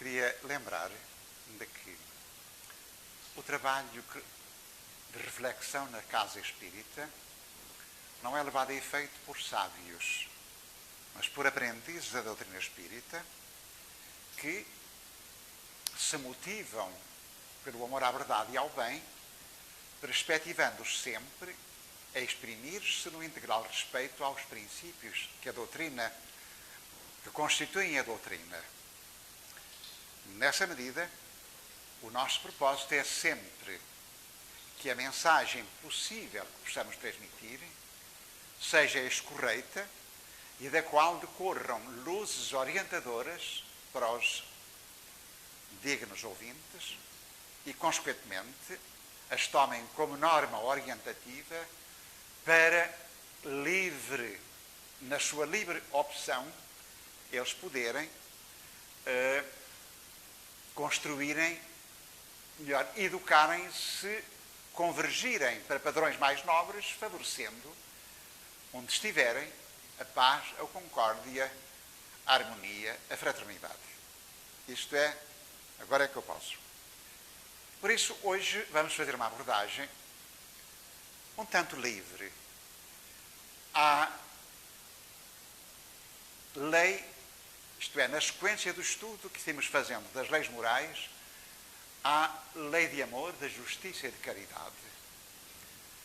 queria lembrar de que o trabalho de reflexão na casa espírita não é levado a efeito por sábios, mas por aprendizes da doutrina espírita que se motivam pelo amor à verdade e ao bem, perspectivando-os sempre a exprimir-se no integral respeito aos princípios que constituem a doutrina. Nessa medida, o nosso propósito é sempre que a mensagem possível que possamos transmitir seja escorreita e da qual decorram luzes orientadoras para os dignos ouvintes e, consequentemente, as tomem como norma orientativa para na sua livre opção, eles poderem construírem, melhor, educarem-se, convergirem para padrões mais nobres, favorecendo, onde estiverem, a paz, a concórdia, a harmonia, a fraternidade. Isto é, agora é que eu posso. Por isso, hoje vamos fazer uma abordagem um tanto livre à lei, isto é, na sequência do estudo que estamos fazendo das leis morais, à lei de amor, de justiça e de caridade.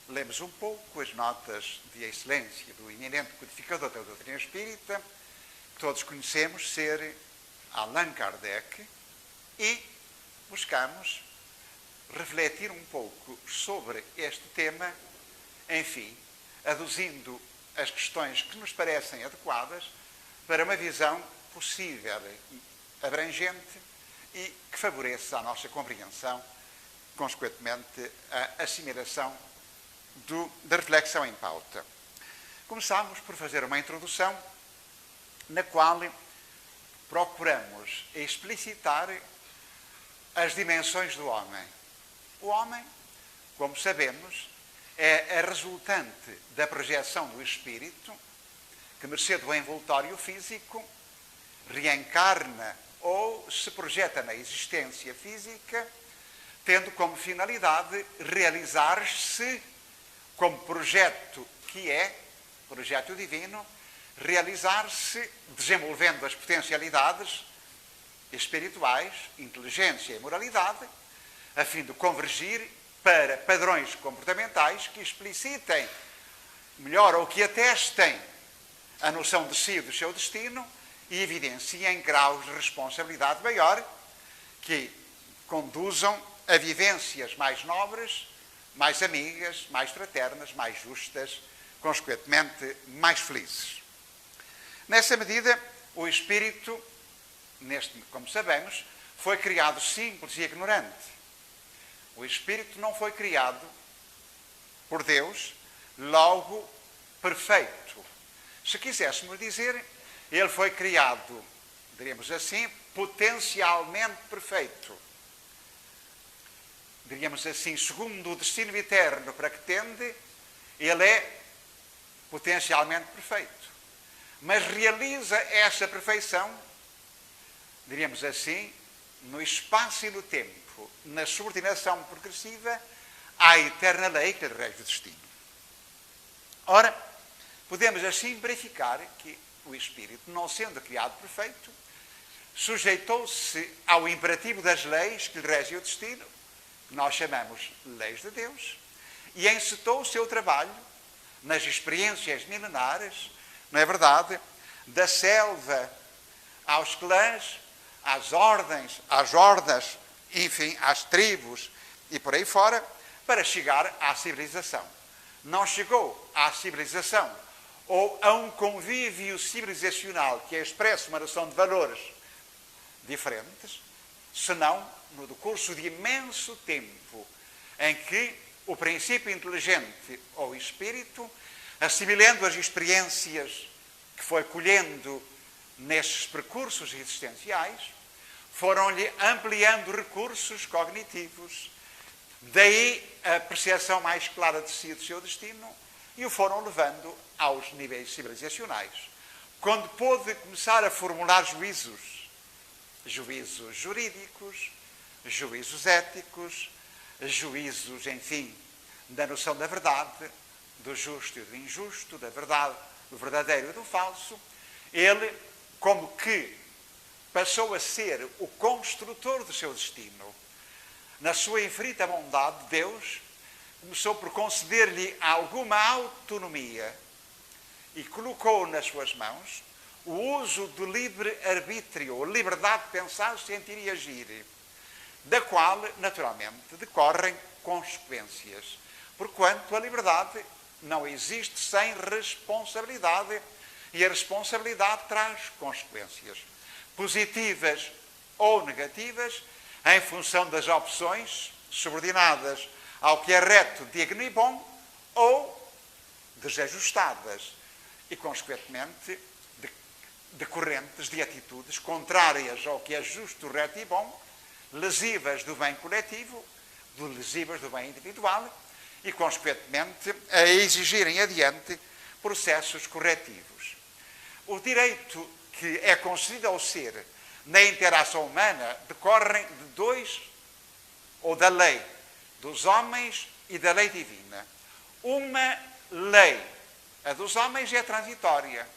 Lemos um pouco as notas de excelência do eminente codificador da doutrina espírita, que todos conhecemos ser Allan Kardec, e buscamos refletir um pouco sobre este tema, enfim, aduzindo as questões que nos parecem adequadas para uma visão possível e abrangente e que favoreça a nossa compreensão, consequentemente a assimilação da reflexão em pauta. Começamos por fazer uma introdução na qual procuramos explicitar as dimensões do homem. O homem, como sabemos, é a resultante da projeção do espírito que, mercê do envoltório físico, reencarna ou se projeta na existência física, tendo como finalidade realizar-se como projeto que é, projeto divino, realizar-se desenvolvendo as potencialidades espirituais, inteligência e moralidade, a fim de convergir para padrões comportamentais que explicitem, melhor, ou que atestem a noção de si e do seu destino e evidenciem graus de responsabilidade maior que conduzam a vivências mais nobres, mais amigas, mais fraternas, mais justas, consequentemente mais felizes. Nessa medida, o espírito, como sabemos, foi criado simples e ignorante. O espírito não foi criado por Deus, logo perfeito. Se quiséssemos dizer, ele foi criado, diríamos assim, potencialmente perfeito. Diríamos assim, segundo o destino eterno para que tende, ele é potencialmente perfeito. Mas realiza essa perfeição, diríamos assim, no espaço e no tempo, na subordinação progressiva à eterna lei que lhe rege o destino. Ora, podemos assim verificar que o espírito, não sendo criado perfeito, sujeitou-se ao imperativo das leis que lhe regem o destino, que nós chamamos leis de Deus, e encetou o seu trabalho nas experiências milenares, não é verdade, da selva aos clãs, às ordens, às hordas, enfim, às tribos e por aí fora, para chegar à civilização. Não chegou à civilização ou a um convívio civilizacional que expressa uma noção de valores diferentes, senão no decurso de imenso tempo em que o princípio inteligente ou espírito, assimilando as experiências que foi colhendo nestes percursos existenciais, foram-lhe ampliando recursos cognitivos, daí a percepção mais clara de si e do seu destino, e o foram levando aos níveis civilizacionais. Quando pôde começar a formular juízos juízos jurídicos, juízos éticos, juízos, enfim, da noção da verdade, do justo e do injusto, da verdade, do verdadeiro e do falso. Ele, como que passou a ser o construtor do seu destino. Na sua infinita bondade, Deus começou por conceder-lhe alguma autonomia e colocou nas suas mãos o uso do livre-arbítrio, a liberdade de pensar, sentir e agir, da qual, naturalmente, decorrem consequências, porquanto a liberdade não existe sem responsabilidade, e a responsabilidade traz consequências, positivas ou negativas, em função das opções subordinadas ao que é reto, digno e bom, ou desajustadas e, consequentemente, decorrentes de atitudes contrárias ao que é justo, reto e bom, lesivas do bem coletivo, lesivas do bem individual e, consequentemente, a exigirem adiante processos corretivos. O direito que é concedido ao ser na interação humana decorrem de dois, ou da lei dos homens e da lei divina. Uma lei, a dos homens, é transitória.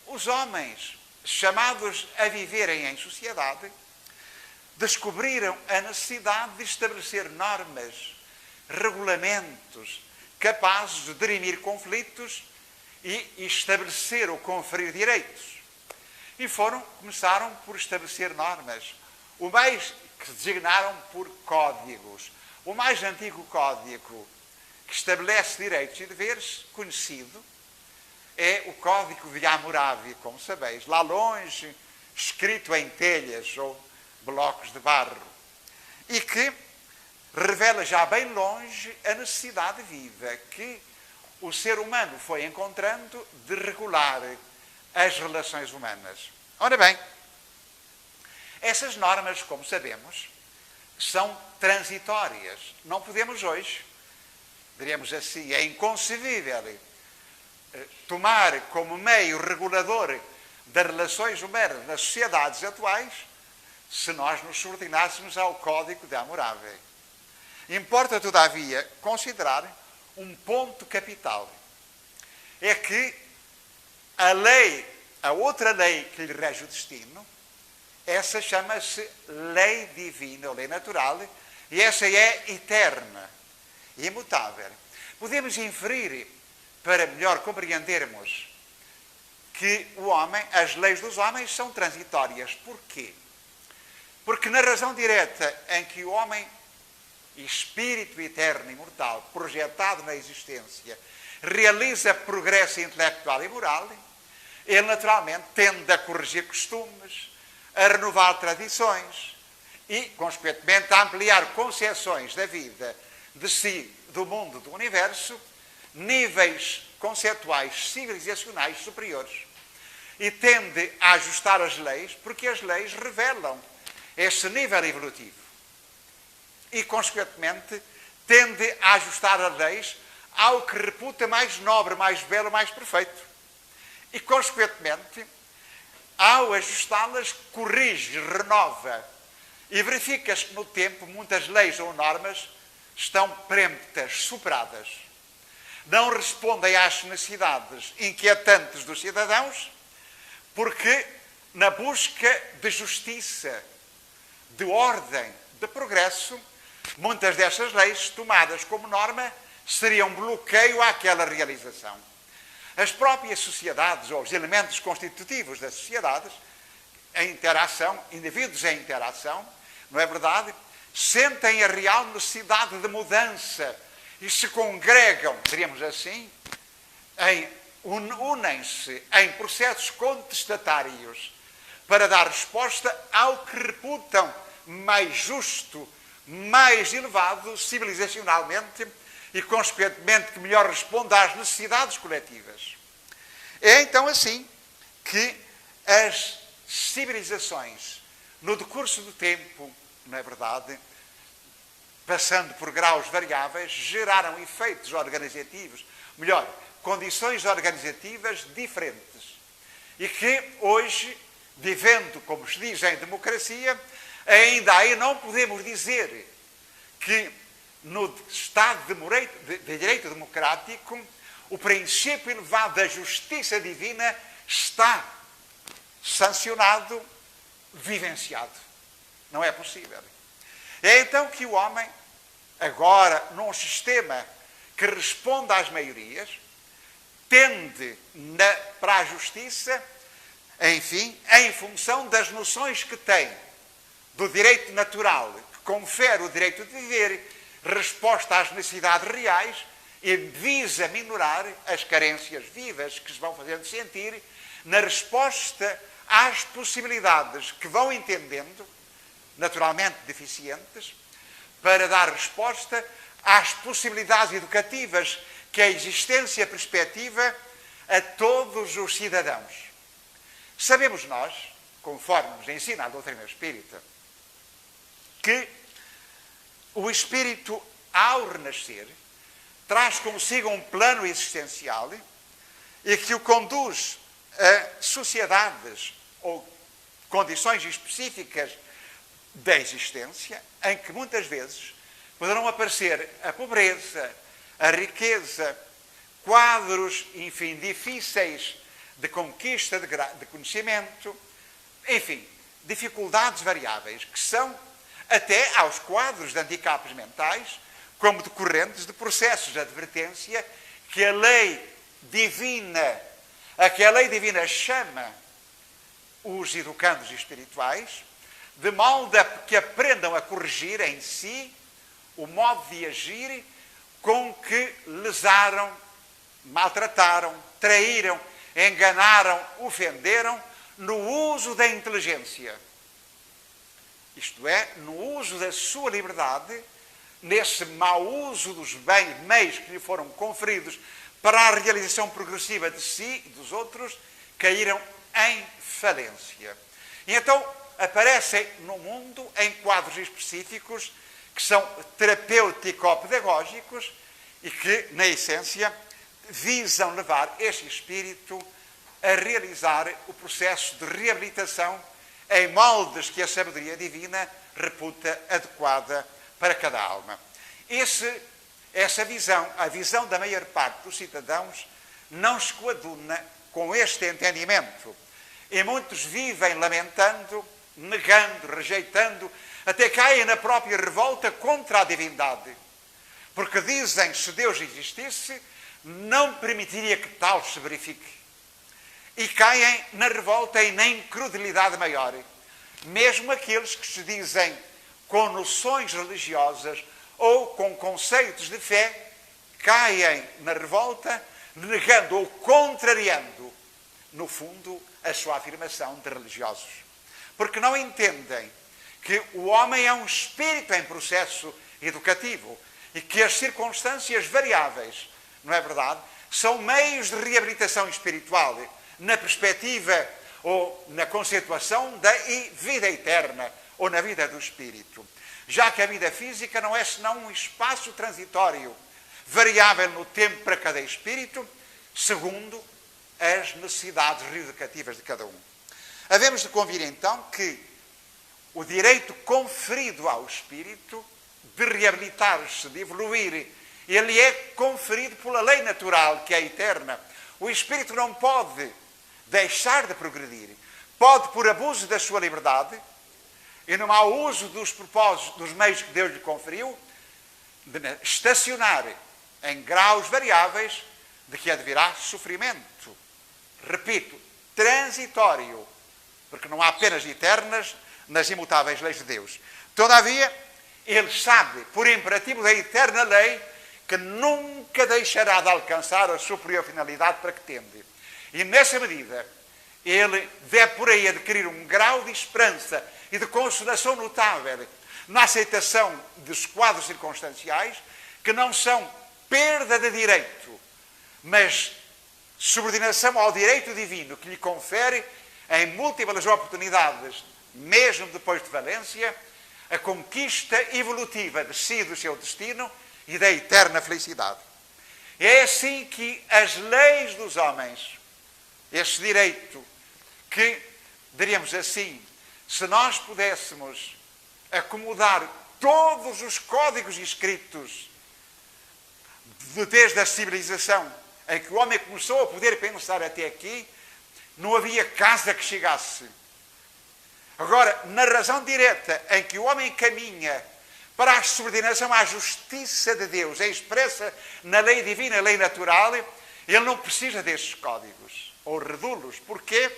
Os homens, chamados a viverem em sociedade, descobriram a necessidade de estabelecer normas, regulamentos capazes de dirimir conflitos e estabelecer ou conferir direitos. E começaram por estabelecer normas, que se designaram por códigos. O mais antigo código que estabelece direitos e deveres, conhecido, é o Código de Hammurabi, como sabeis, lá longe, escrito em telhas ou blocos de barro, e que revela já bem longe a necessidade viva que o ser humano foi encontrando de regular as relações humanas. Ora bem, essas normas, como sabemos, são transitórias. Não podemos hoje, diríamos assim, é inconcebível tomar como meio regulador das relações humanas nas sociedades atuais se nós nos subordinássemos ao Código de Hammurabi. Importa, todavia, considerar um ponto capital. É que a outra lei que lhe rege o destino, essa chama-se lei divina, ou lei natural, e essa é eterna, imutável. Podemos inferir, para melhor compreendermos, que as leis dos homens são transitórias. Porquê? Porque na razão direta em que o homem, espírito eterno e imortal, projetado na existência, realiza progresso intelectual e moral, ele naturalmente tende a corrigir costumes, a renovar tradições e, consequentemente, a ampliar concepções da vida, de si, do mundo, do universo, níveis conceptuais civilizacionais superiores. E tende a ajustar as leis, porque as leis revelam esse nível evolutivo. E, consequentemente, tende a ajustar as leis ao que reputa mais nobre, mais belo, mais perfeito. E, consequentemente, ao ajustá-las, corrige, renova e verifica-se que no tempo muitas leis ou normas estão preemptas, superadas. Não respondem às necessidades inquietantes dos cidadãos, porque na busca de justiça, de ordem, de progresso, muitas dessas leis, tomadas como norma, seriam um bloqueio àquela realização. As próprias sociedades, ou os elementos constitutivos das sociedades, em interação, indivíduos em interação, não é verdade? Sentem a real necessidade de mudança e se congregam, diríamos assim, unem-se em processos contestatários para dar resposta ao que reputam mais justo, mais elevado civilizacionalmente e, consequentemente, que melhor responda às necessidades coletivas. É então assim que as civilizações, no decurso do tempo, não é verdade, passando por graus variáveis, geraram efeitos organizativos, condições organizativas diferentes, e que hoje vivendo, como se diz, em democracia, ainda aí não podemos dizer que no Estado de Direito Democrático o princípio elevado da justiça divina está sancionado, vivenciado. Não é possível. É então que o homem, agora num sistema que responde às maiorias, tende para a justiça, enfim, em função das noções que tem do direito natural, que confere o direito de viver, resposta às necessidades reais e visa minorar as carências vivas que se vão fazendo sentir na resposta às possibilidades que vão entendendo, naturalmente deficientes, para dar resposta às possibilidades educativas que a existência perspectiva a todos os cidadãos. Sabemos nós, conforme nos ensina a doutrina espírita, que o espírito, ao renascer, traz consigo um plano existencial e que o conduz a sociedades ou condições específicas da existência, em que muitas vezes poderão aparecer a pobreza, a riqueza, quadros, enfim, difíceis de conquista de conhecimento, enfim, dificuldades variáveis, que são até aos quadros de handicaps mentais, como decorrentes de processos de advertência que a lei divina chama os educandos espirituais, de modo a que aprendam a corrigir em si o modo de agir com que lesaram, maltrataram, traíram, enganaram, ofenderam no uso da inteligência. Isto é, no uso da sua liberdade, nesse mau uso dos meios que lhe foram conferidos para a realização progressiva de si e dos outros, caíram em falência. E então aparecem no mundo em quadros específicos que são terapêutico-pedagógicos e que, na essência, visam levar este espírito a realizar o processo de reabilitação em moldes que a sabedoria divina reputa adequada para cada alma. Essa visão, a visão da maior parte dos cidadãos, não se coaduna com este entendimento. E muitos vivem lamentando, negando, rejeitando, até caem na própria revolta contra a divindade. Porque dizem, se Deus existisse, não permitiria que tal se verifique. E caem na revolta e na incredulidade maior. Mesmo aqueles que se dizem com noções religiosas ou com conceitos de fé, caem na revolta, negando ou contrariando, no fundo, a sua afirmação de religiosos. Porque não entendem que o homem é um espírito em processo educativo e que as circunstâncias variáveis, não é verdade, são meios de reabilitação espiritual na perspectiva ou na conceituação da vida eterna ou na vida do espírito. Já que a vida física não é senão um espaço transitório, variável no tempo para cada espírito, segundo as necessidades reeducativas de cada um. Havemos de convir então que o direito conferido ao espírito de reabilitar-se, de evoluir, ele é conferido pela lei natural, que é eterna. O espírito não pode deixar de progredir. Pode, por abuso da sua liberdade e no mau uso dos propósitos, dos meios que Deus lhe conferiu, de estacionar em graus variáveis de que advirá sofrimento. Repito, transitório, porque não há penas eternas nas imutáveis leis de Deus. Todavia, ele sabe, por imperativo da eterna lei, que nunca deixará de alcançar a superior finalidade para que tende. E nessa medida, ele deve por aí adquirir um grau de esperança e de consolação notável na aceitação dos quadros circunstanciais que não são perda de direito, mas subordinação ao direito divino que lhe confere em múltiplas oportunidades, mesmo depois de falência, a conquista evolutiva de si e do seu destino e da eterna felicidade. É assim que as leis dos homens, esse direito que diríamos assim, se nós pudéssemos acomodar todos os códigos escritos desde a civilização em que o homem começou a poder pensar até aqui, não havia casa que chegasse. Agora, na razão direta em que o homem caminha para a subordinação à justiça de Deus, é expressa na lei divina, a lei natural, ele não precisa destes códigos, ou reduz-los. Porquê?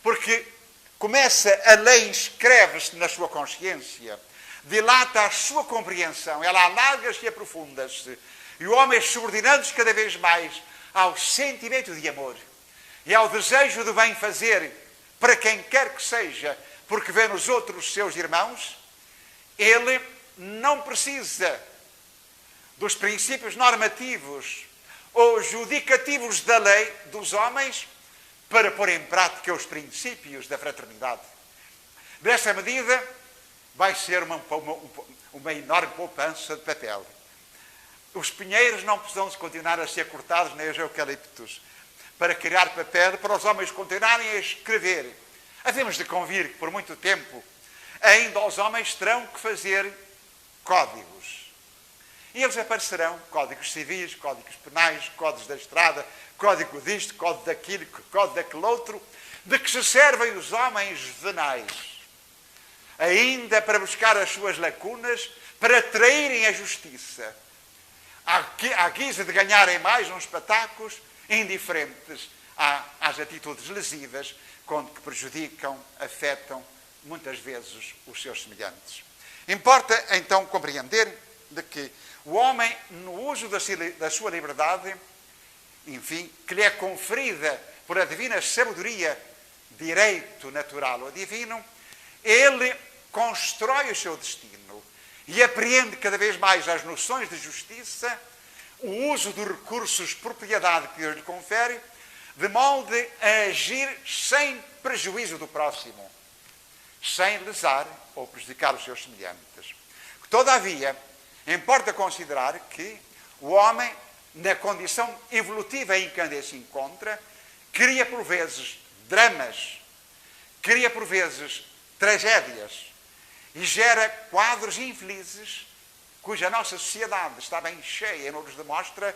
Porque começa a lei, inscreve-se na sua consciência, dilata a sua compreensão, ela alarga-se e aprofunda-se, e o homem subordinando-se cada vez mais ao sentimento de amor e ao desejo de bem fazer para quem quer que seja, porque vê nos outros seus irmãos, ele não precisa dos princípios normativos ou judicativos da lei dos homens para pôr em prática os princípios da fraternidade. Desta medida, vai ser uma enorme poupança de papel. Os pinheiros não precisam de continuar a ser cortados, nem os eucaliptos, para criar papel, para os homens continuarem a escrever. Havemos de convir que, por muito tempo, ainda os homens terão que fazer códigos. E eles aparecerão, códigos civis, códigos penais, códigos da estrada, código disto, código daquilo, código daquele outro, de que se servem os homens venais, ainda para buscar as suas lacunas, para traírem a justiça, à guisa de ganharem mais uns patacos indiferentes às atitudes lesivas, que prejudicam, afetam, muitas vezes, os seus semelhantes. Importa, então, compreender de que o homem, no uso da sua liberdade, enfim, que lhe é conferida por a divina sabedoria, direito natural ou divino, ele constrói o seu destino e apreende cada vez mais as noções de justiça, o uso dos recursos de propriedade que Deus lhe confere, de modo a agir sem prejuízo do próximo, sem lesar ou prejudicar os seus semelhantes. Todavia, importa considerar que o homem, na condição evolutiva em que ainda se encontra, cria por vezes dramas, cria por vezes tragédias e gera quadros infelizes cuja nossa sociedade está bem cheia e nos demonstra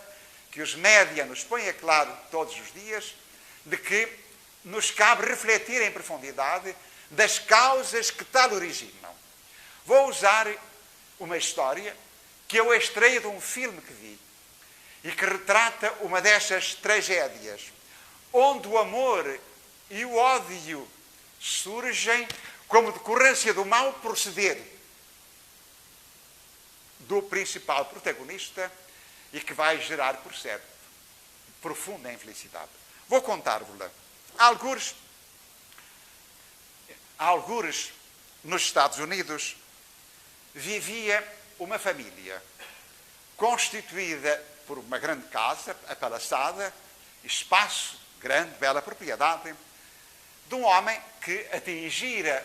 que os média nos põem a claro todos os dias de que nos cabe refletir em profundidade das causas que tal originam. Vou usar uma história que eu extraí de um filme que vi e que retrata uma dessas tragédias, onde o amor e o ódio surgem como decorrência do mau proceder do principal protagonista e que vai gerar, por certo, profunda infelicidade. Vou contar-vos-la. Algures nos Estados Unidos vivia uma família constituída por uma grande casa, apalaçada, espaço grande, bela propriedade, de um homem que atingira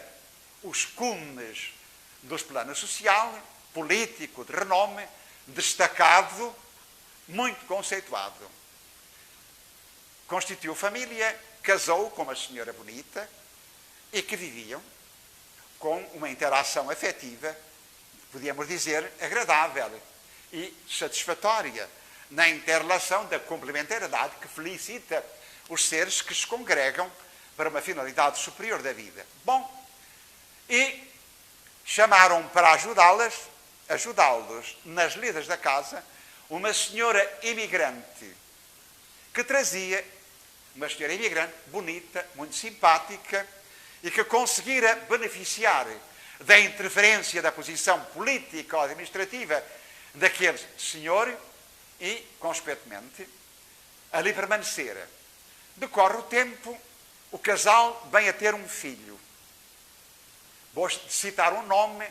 os cumes dos planos social, político, de renome, destacado, muito conceituado. Constituiu família, casou com uma senhora bonita e que viviam com uma interação afetiva, podíamos dizer, agradável e satisfatória, na interrelação da complementariedade que felicita os seres que se congregam para uma finalidade superior da vida. Bom, e chamaram para ajudá-los nas lidas da casa, uma senhora imigrante, que trazia, uma senhora imigrante bonita, muito simpática, e que conseguira beneficiar da interferência da posição política ou administrativa daquele senhor e, consequentemente, ali permanecera. Decorre o tempo, o casal vem a ter um filho. Vou citar um nome.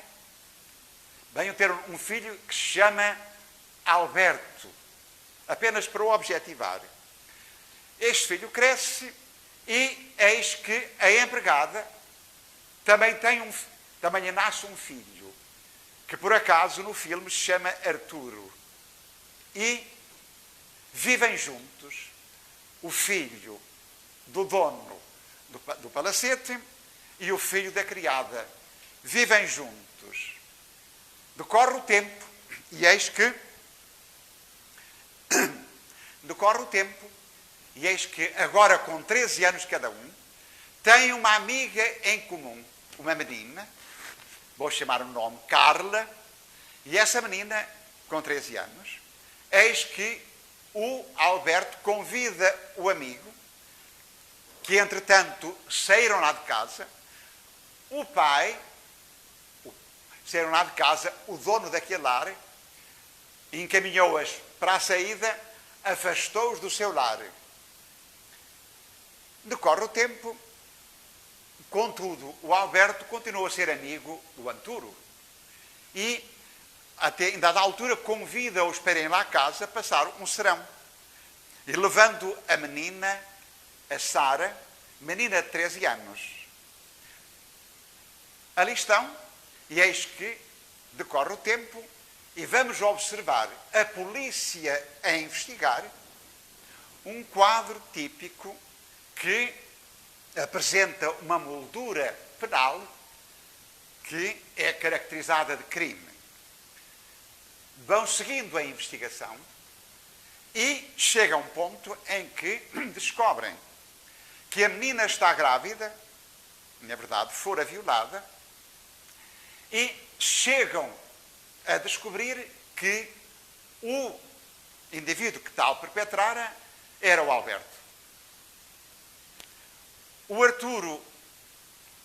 Vem a ter um filho que se chama Alberto, apenas para o objetivar. Este filho cresce e eis que a empregada também nasce um filho, que por acaso no filme se chama Arturo. E vivem juntos o filho do dono do palacete e o filho da criada vivem juntos. Decorre o tempo, e eis que agora com 13 anos cada um, têm uma amiga em comum, uma menina, vou chamar o nome Carla, e essa menina, com 13 anos, eis que o Alberto convida o amigo, que entretanto saíram lá de casa, o pai, saíram lá de casa, o dono daquele lar, encaminhou-as para a saída, afastou-os do seu lar. Decorre o tempo, contudo, o Alberto continuou a ser amigo do Arturo e, até em dada altura, convida-os para irem lá à casa passar um serão. E levando a menina, a Sara, menina de 13 anos. Ali estão, e eis que decorre o tempo, e vamos observar a polícia a investigar um quadro típico que apresenta uma moldura penal que é caracterizada de crime. Vão seguindo a investigação e chega a um ponto em que descobrem que a menina está grávida, na verdade fora violada, e chegam a descobrir que o indivíduo que tal perpetrara era o Alberto. O Arturo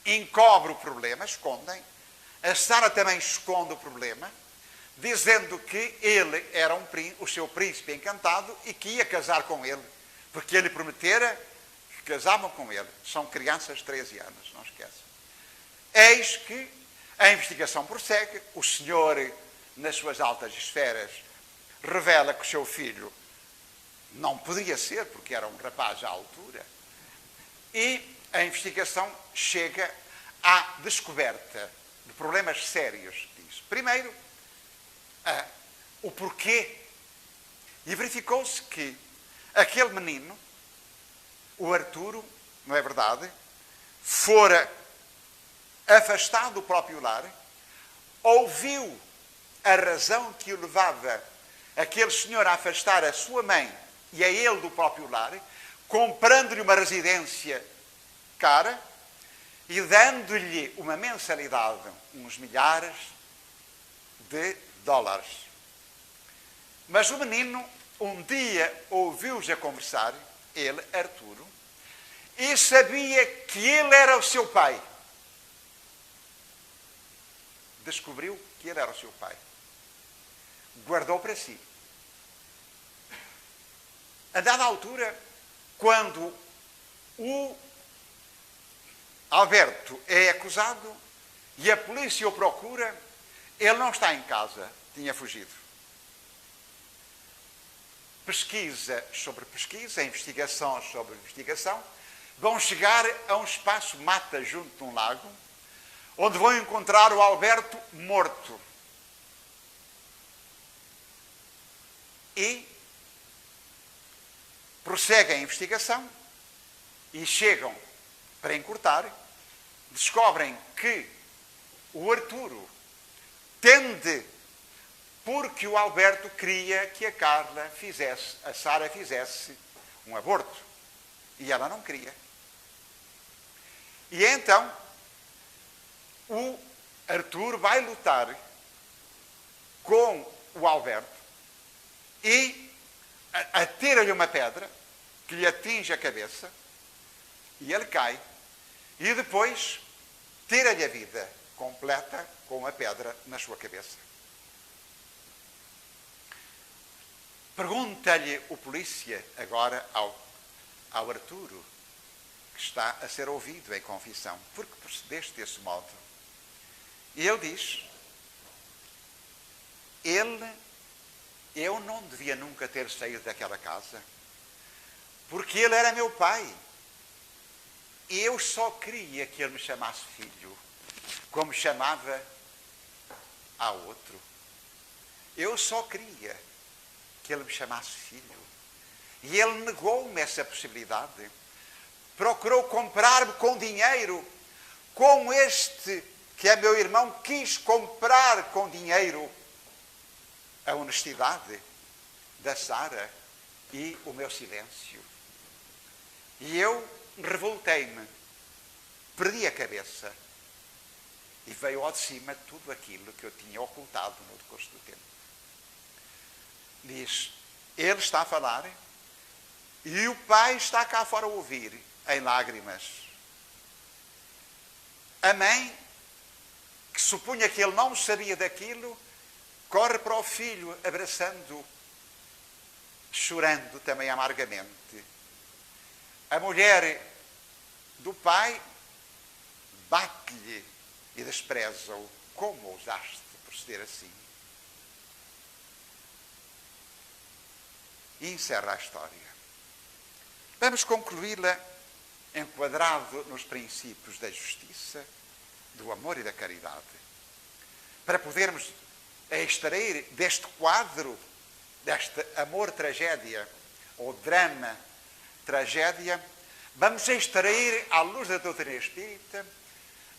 encobre o problema, escondem. A Sara também esconde o problema, dizendo que ele era o seu príncipe encantado e que ia casar com ele, porque ele prometera que casavam com ele. São crianças de 13 anos, não esqueçam. Eis que a investigação prossegue, o senhor, nas suas altas esferas, revela que o seu filho não poderia ser, porque era um rapaz à altura, e a investigação chega à descoberta de problemas sérios disso. Primeiro, o porquê. E verificou-se que aquele menino, o Arturo, não é verdade, fora afastado do próprio lar, ouviu a razão que o levava aquele senhor a afastar a sua mãe e a ele do próprio lar, comprando-lhe uma residência cara e dando-lhe uma mensalidade, uns milhares de dólares. Mas o menino um dia ouviu-os a conversar, ele, Arturo, e sabia que ele era o seu pai. Descobriu que ele era o seu pai. Guardou para si. A dada altura, quando o Alberto é acusado e a polícia o procura, ele não está em casa, tinha fugido. Pesquisa sobre pesquisa, investigação sobre investigação, vão chegar a um espaço mata junto de um lago, onde vão encontrar o Alberto morto. E prosseguem a investigação e chegam, para encurtar, descobrem que o Arturo tende, porque o Alberto queria que a Carla fizesse, a Sara fizesse um aborto. E ela não queria. E então, o Arturo vai lutar com o Alberto e atira-lhe uma pedra que lhe atinge a cabeça e ele cai. E depois tira-lhe a vida completa com a pedra na sua cabeça. Pergunta-lhe o polícia agora ao Arturo, que está a ser ouvido em confissão: por que procedeste desse modo? E ele diz: eu não devia nunca ter saído daquela casa, porque ele era meu pai. E eu só queria que ele me chamasse filho, como chamava a outro. Eu só queria que ele me chamasse filho. E ele negou-me essa possibilidade. Procurou comprar-me com dinheiro, como este, que é meu irmão, quis comprar com dinheiro a honestidade da Sara e o meu silêncio. E eu revoltei-me, perdi a cabeça e veio ao de cima tudo aquilo que eu tinha ocultado no decurso do tempo. Diz, ele está a falar e o pai está cá fora a ouvir, em lágrimas. A mãe, que supunha que ele não sabia daquilo, corre para o filho, abraçando, chorando também amargamente. A mulher do pai bate-lhe e despreza-o. Como ousaste proceder assim? E encerra a história. Vamos concluí-la enquadrado nos princípios da justiça, do amor e da caridade. Para podermos extrair deste quadro, deste amor-tragédia, ou drama-tragédia, vamos extrair, à luz da doutrina espírita,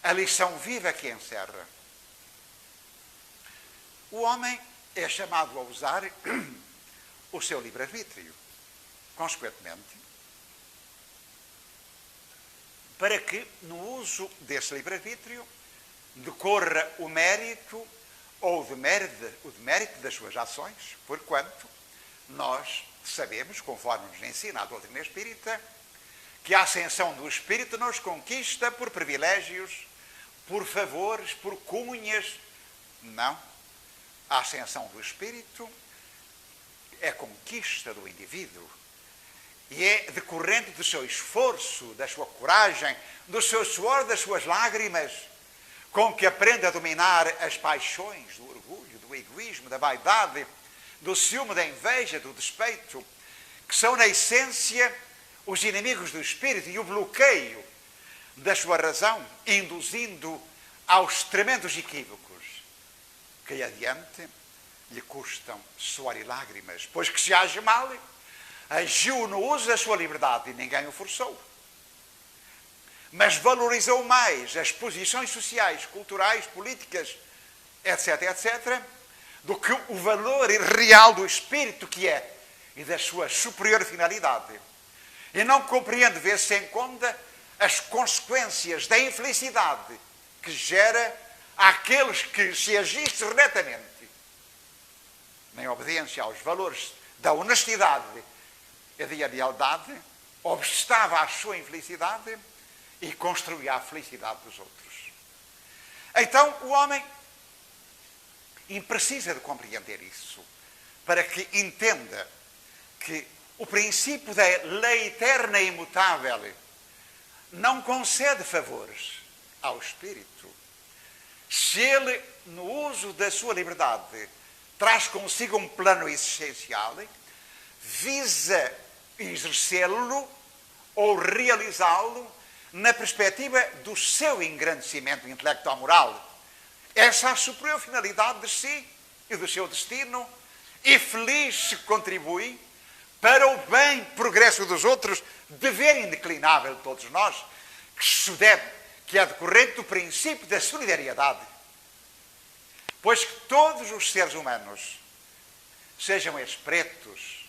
a lição viva que encerra. O homem é chamado a usar o seu livre-arbítrio. Consequentemente, para que no uso desse livre-arbítrio decorra o mérito ou o demérito das suas ações, porquanto nós sabemos, conforme nos ensina a doutrina espírita, que a ascensão do espírito nos conquista por privilégios, por favores, por cunhas. Não. A ascensão do espírito é conquista do indivíduo e é decorrente do seu esforço, da sua coragem, do seu suor, das suas lágrimas, com que aprende a dominar as paixões do orgulho, do egoísmo, da vaidade, do ciúme, da inveja, do despeito, que são, na essência, os inimigos do espírito e o bloqueio da sua razão, induzindo aos tremendos equívocos que adiante lhe custam suor e lágrimas, pois que se age mal, agiu no uso da sua liberdade e ninguém o forçou. Mas valorizou mais as posições sociais, culturais, políticas, etc., etc., do que o valor real do espírito que é e da sua superior finalidade. E não compreende, vê-se em conta, as consequências da infelicidade que gera àqueles que, se agisse retamente, em obediência aos valores da honestidade e da lealdade, obstava à sua infelicidade e construía a felicidade dos outros. Então, o homem precisa de compreender isso, para que entenda que o princípio da lei eterna e imutável não concede favores ao espírito. Se ele, no uso da sua liberdade, traz consigo um plano existencial, visa exercê-lo ou realizá-lo na perspectiva do seu engrandecimento intelectual-moral. Essa é a superior finalidade de si e do seu destino, e feliz se contribui para o bem progresso dos outros, dever indeclinável de todos nós, que é decorrente do princípio da solidariedade. Pois que todos os seres humanos, sejam eles pretos,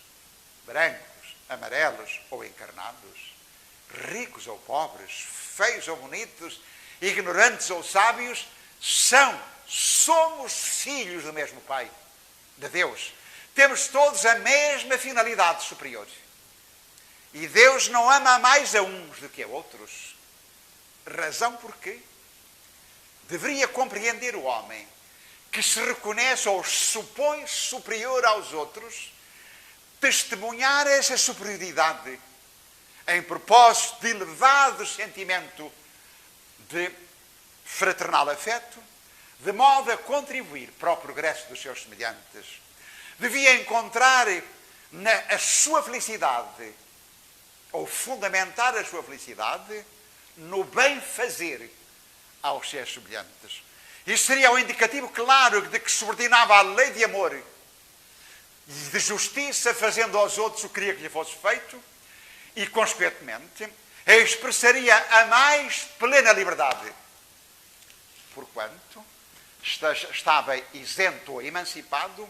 brancos, amarelos ou encarnados, ricos ou pobres, feios ou bonitos, ignorantes ou sábios, somos filhos do mesmo Pai, de Deus. Temos todos a mesma finalidade superior. E Deus não ama mais a uns do que a outros. Razão porque deveria compreender o homem que se reconhece ou supõe superior aos outros, testemunhar essa superioridade em propósito de elevado sentimento de fraternal afeto, de modo a contribuir para o progresso dos seus semelhantes. Devia encontrar a sua felicidade, ou fundamentar a sua felicidade, no bem-fazer aos seus semelhantes. Isso seria um indicativo claro de que subordinava a lei de amor e de justiça, fazendo aos outros o que queria que lhe fosse feito, e, consequentemente, expressaria a mais plena liberdade porquanto estava isento ou emancipado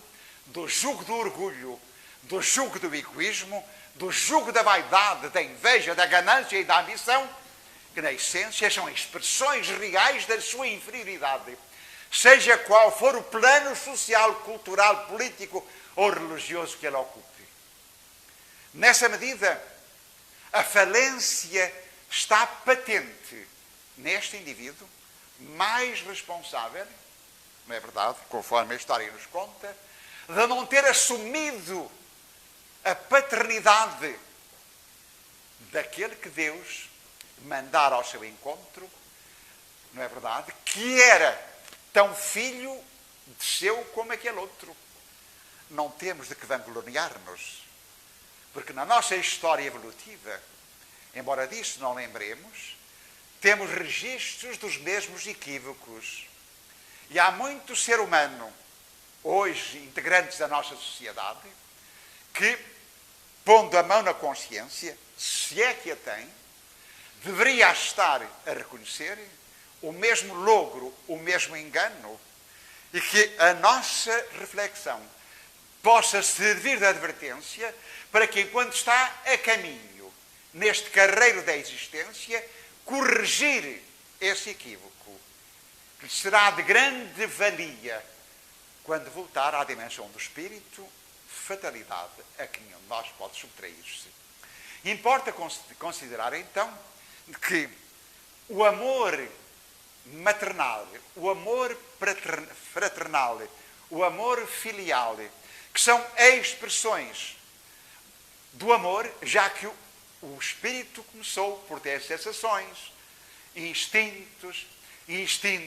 do jugo do orgulho, do jugo do egoísmo, do jugo da vaidade, da inveja, da ganância e da ambição, que na essência são expressões reais da sua inferioridade, seja qual for o plano social, cultural, político ou religioso que ele ocupe. Nessa medida, a falência está patente neste indivíduo mais responsável, não é verdade, conforme a história nos conta, de não ter assumido a paternidade daquele que Deus mandara ao seu encontro, não é verdade, que era tão filho de seu como aquele outro. Não temos de que vangloriar-nos, porque na nossa história evolutiva, embora disso não lembremos, temos registros dos mesmos equívocos. E há muito ser humano, hoje integrantes da nossa sociedade, que, pondo a mão na consciência, se é que a tem, deveria estar a reconhecer o mesmo logro, o mesmo engano, e que a nossa reflexão possa servir de advertência para que, enquanto está a caminho, neste carreiro da existência, corrigir esse equívoco, que será de grande valia quando voltar à dimensão do espírito, fatalidade a que nenhum de nós pode subtrair-se. Importa considerar, então, que o amor maternal, o amor fraternal, o amor filial, que são expressões do amor, já que o espírito começou por ter sensações, instintos,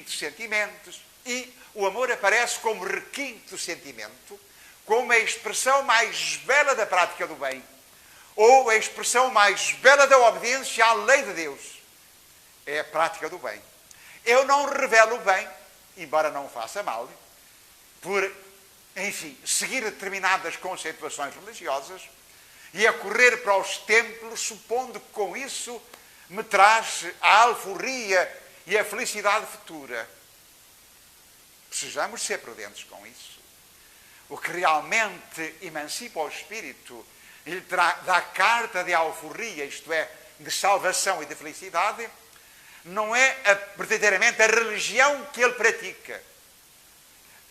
sentimentos, e o amor aparece como requinte do sentimento, como a expressão mais bela da prática do bem, ou a expressão mais bela da obediência à lei de Deus. É a prática do bem. Eu não revelo o bem, embora não o faça mal, por, enfim, seguir determinadas conceituações religiosas e a correr para os templos, supondo que com isso me traz a alforria e a felicidade futura. Precisamos ser prudentes com isso. O que realmente emancipa o espírito e lhe dá carta de alforria, isto é, de salvação e de felicidade, não é verdadeiramente a religião que ele pratica,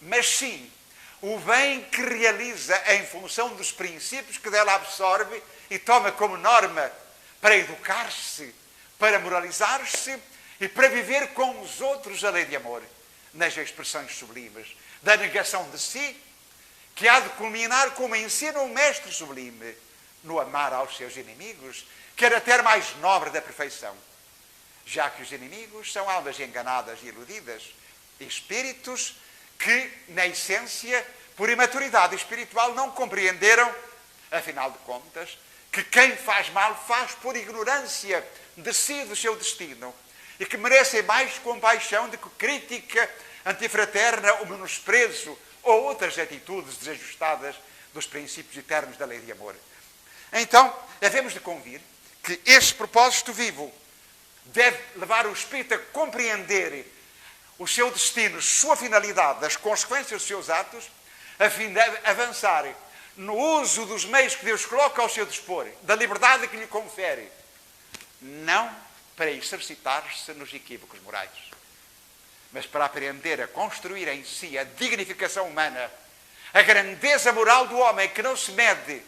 mas sim o bem que realiza em função dos princípios que dela absorve e toma como norma para educar-se, para moralizar-se e para viver com os outros a lei de amor, nas expressões sublimes da negação de si, que há de culminar como ensina um mestre sublime, no amar aos seus inimigos, que era até mais nobre da perfeição, já que os inimigos são almas enganadas e iludidas, espíritos que, na essência, por imaturidade espiritual, não compreenderam, afinal de contas, que quem faz mal faz por ignorância de si e do seu destino, e que merecem mais compaixão do que crítica antifraterna, o menosprezo ou outras atitudes desajustadas dos princípios eternos da lei de amor. Então, devemos de convir que esse propósito vivo deve levar o espírito a compreender o seu destino, sua finalidade, as consequências dos seus atos, a fim de avançar no uso dos meios que Deus coloca ao seu dispor, da liberdade que lhe confere, não para exercitar-se nos equívocos morais, mas para aprender a construir em si a dignificação humana, a grandeza moral do homem que não se mede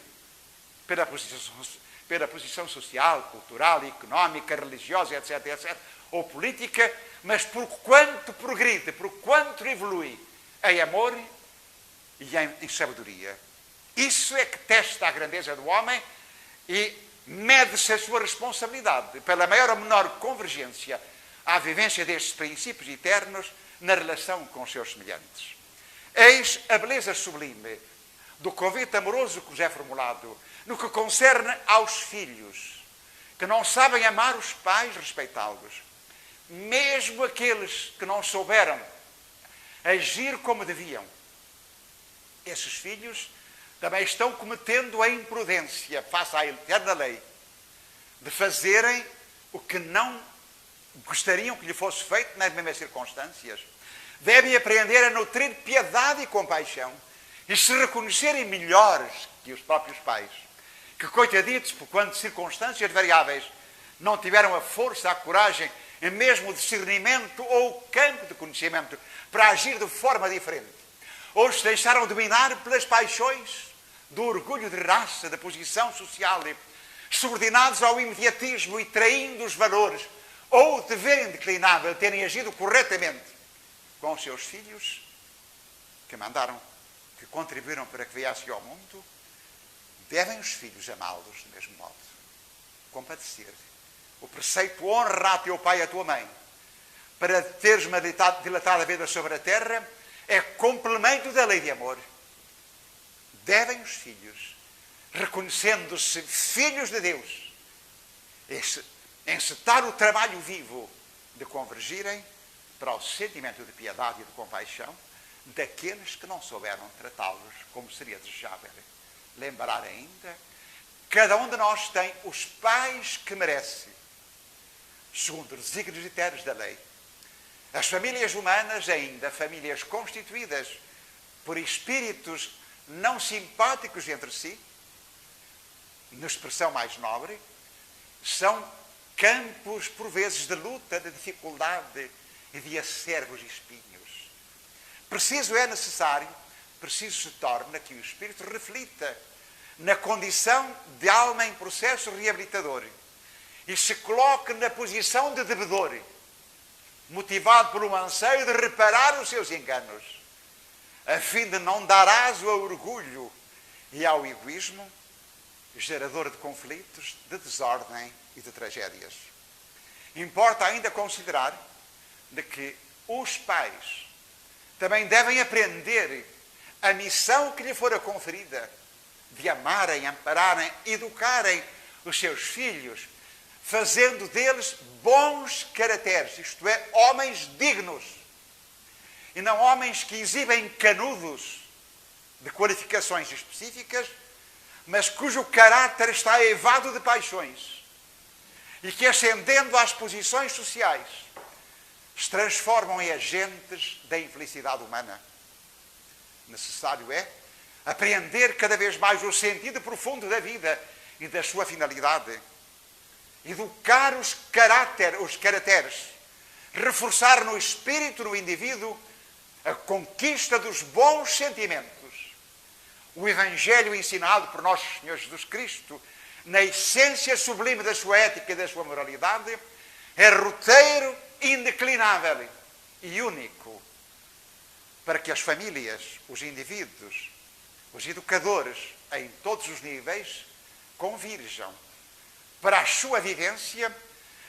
pela posição social, cultural, económica, religiosa, etc., etc., ou política, mas por quanto progride, por quanto evolui em amor e em sabedoria. Isso é que testa a grandeza do homem e mede-se a sua responsabilidade pela maior ou menor convergência à vivência destes princípios eternos na relação com os seus semelhantes. Eis a beleza sublime do convite amoroso que vos é formulado no que concerne aos filhos, que não sabem amar os pais, respeitá-los. Mesmo aqueles que não souberam agir como deviam, esses filhos também estão cometendo a imprudência, face à eterna lei, de fazerem o que não gostariam que lhe fosse feito nas mesmas circunstâncias. Devem aprender a nutrir piedade e compaixão e se reconhecerem melhores que os próprios pais, que coitaditos, por quando circunstâncias variáveis, não tiveram a força, a coragem e mesmo o discernimento ou o campo de conhecimento para agir de forma diferente. Ou se deixaram dominar pelas paixões do orgulho de raça, da posição social, subordinados ao imediatismo e traindo os valores, ou de verem declinável terem agido corretamente com os seus filhos, que mandaram, que contribuíram para que viessem ao mundo, devem os filhos amá-los do mesmo modo, compadecer. O preceito honra a teu pai e a tua mãe, para teres uma dilatada vida sobre a terra, é complemento da lei de amor. Devem os filhos, reconhecendo-se filhos de Deus, encetar o trabalho vivo de convergirem para o sentimento de piedade e de compaixão daqueles que não souberam tratá-los como seria desejável. Lembrar ainda, cada um de nós tem os pais que merece, segundo os desígnios eternos da lei. As famílias humanas, ainda famílias constituídas por espíritos não simpáticos entre si, na expressão mais nobre, são campos, por vezes, de luta, de dificuldade e de acervos e espinhos. Preciso se torna que o espírito reflita na condição de alma em processo reabilitador e se coloque na posição de devedor, motivado por um anseio de reparar os seus enganos, a fim de não dar aso ao orgulho e ao egoísmo, gerador de conflitos, de desordem e de tragédias. Importa ainda considerar de que os pais também devem aprender a missão que lhe fora conferida de amarem, ampararem, educarem os seus filhos, fazendo deles bons caracteres, isto é, homens dignos, e não homens que exibem canudos de qualificações específicas, mas cujo caráter está evado de paixões e que, ascendendo às posições sociais, se transformam em agentes da infelicidade humana. Necessário é apreender cada vez mais o sentido profundo da vida e da sua finalidade, educar os caracteres, reforçar no espírito, no indivíduo, a conquista dos bons sentimentos. O Evangelho ensinado por nosso Senhor Jesus Cristo, na essência sublime da sua ética e da sua moralidade, é roteiro indeclinável e único para que as famílias, os indivíduos, os educadores, em todos os níveis, convirjam para a sua vivência,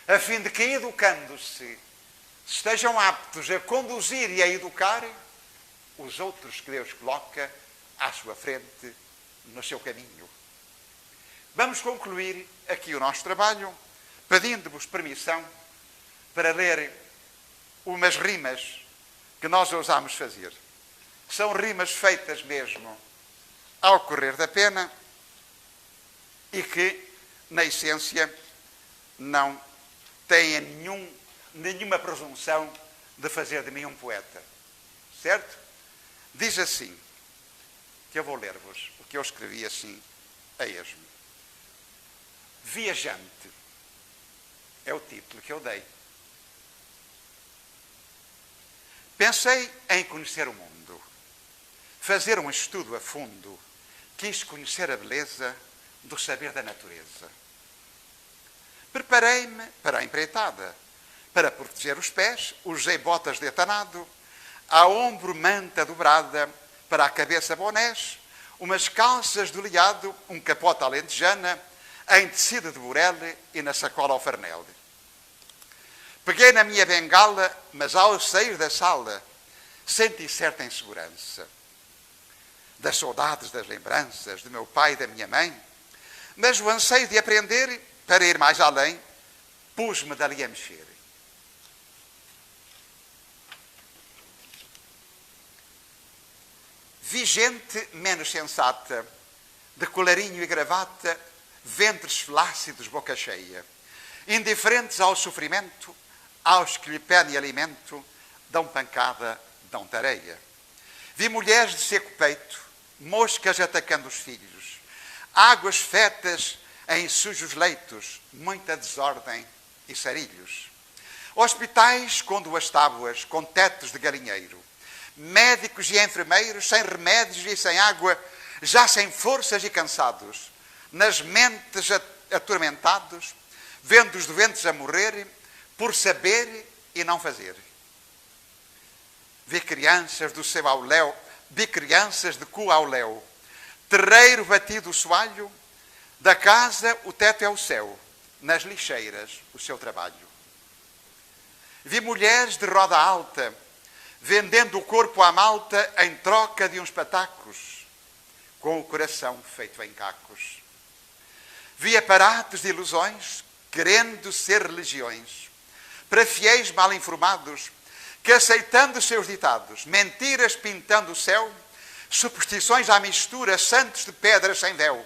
a fim de que, educando-se, estejam aptos a conduzir e a educar os outros que Deus coloca à sua frente, no seu caminho. Vamos concluir aqui o nosso trabalho, pedindo-vos permissão para ler umas rimas que nós ousamos fazer. São rimas feitas mesmo ao correr da pena e que, na essência, não têm nenhuma presunção de fazer de mim um poeta. Certo? Diz assim, que eu vou ler-vos o que eu escrevi assim a esmo. Viajante é o título que eu dei. Pensei em conhecer o mundo, fazer um estudo a fundo, quis conhecer a beleza do saber da natureza. Preparei-me para a empreitada, para proteger os pés, usei botas de etanado, a ombro manta dobrada, para a cabeça bonés, umas calças de liado, um capote alentejana, em tecido de burele e na sacola ao farnel. Peguei na minha bengala, mas ao sair da sala, senti certa insegurança. Das saudades, das lembranças, do meu pai e da minha mãe, mas o anseio de aprender, para ir mais além, pus-me dali a mexer. Vi gente menos sensata, de colarinho e gravata, ventres flácidos, boca cheia, indiferentes ao sofrimento, Aos que lhe pedem alimento, dão pancada, dão tareia. Vi mulheres de seco peito, moscas atacando os filhos, águas fetas em sujos leitos, muita desordem e sarilhos. Hospitais com duas tábuas, com tetos de galinheiro, médicos e enfermeiros sem remédios e sem água, já sem forças e cansados, nas mentes atormentados, vendo os doentes a morrer, por saber e não fazer. Vi crianças do céu ao léu, vi crianças de cu ao léu, terreiro batido o soalho, da casa o teto é o céu, nas lixeiras o seu trabalho. Vi mulheres de roda alta, vendendo o corpo à malta em troca de uns patacos, com o coração feito em cacos. Vi aparatos de ilusões, querendo ser religiões, para fiéis mal informados, que aceitando os seus ditados, mentiras pintando o céu, superstições à mistura, santos de pedras sem véu,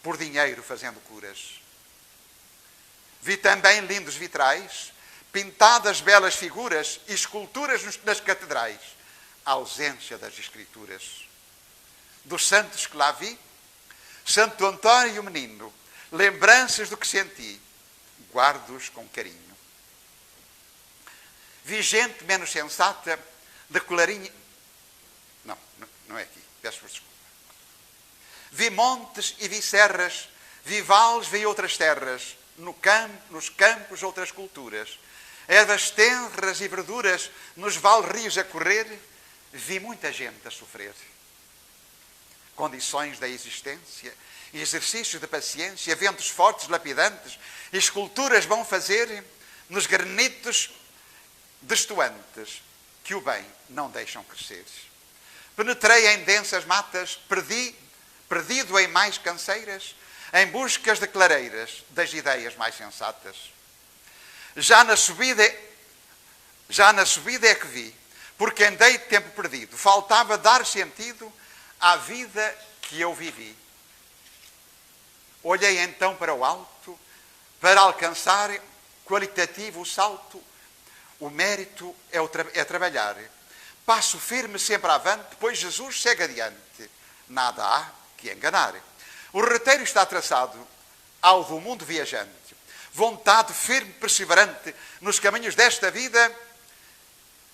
por dinheiro fazendo curas. Vi também lindos vitrais, pintadas belas figuras e esculturas nas catedrais, a ausência das escrituras. Dos santos que lá vi, Santo Antônio e o menino, lembranças do que senti, guardo-os com carinho. Vi gente menos sensata, de colarinho... Não é aqui, peço desculpa. Vi montes e vi serras, vi vales, vi outras terras, nos campos outras culturas, ervas tenras e verduras, nos vales-rios a correr, vi muita gente a sofrer. Condições da existência, exercícios de paciência, ventos fortes lapidantes, esculturas vão fazer nos granitos destoantes que o bem não deixam crescer. Penetrei em densas matas, perdido em mais canseiras, em buscas de clareiras das ideias mais sensatas. Já na subida é que vi, porque andei de tempo perdido, faltava dar sentido à vida que eu vivi. Olhei então para o alto, para alcançar qualitativo o salto. O mérito é trabalhar. Passo firme sempre avante, pois Jesus segue adiante. Nada há que enganar. O roteiro está traçado ao do mundo viajante. Vontade firme, perseverante nos caminhos desta vida.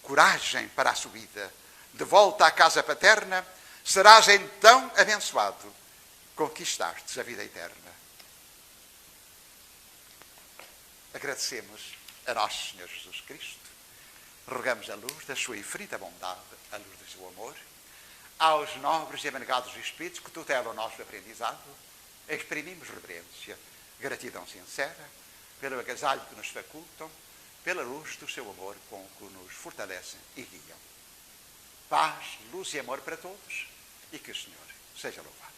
Coragem para a subida. De volta à casa paterna, serás então abençoado. Conquistastes a vida eterna. Agradecemos a nosso Senhor Jesus Cristo. Rogamos a luz da sua infinita bondade, a luz do seu amor, aos nobres e abnegados espíritos que tutelam o nosso aprendizado, exprimimos reverência, gratidão sincera, pelo agasalho que nos facultam, pela luz do seu amor com que nos fortalecem e guiam. Paz, luz e amor para todos, e que o Senhor seja louvado.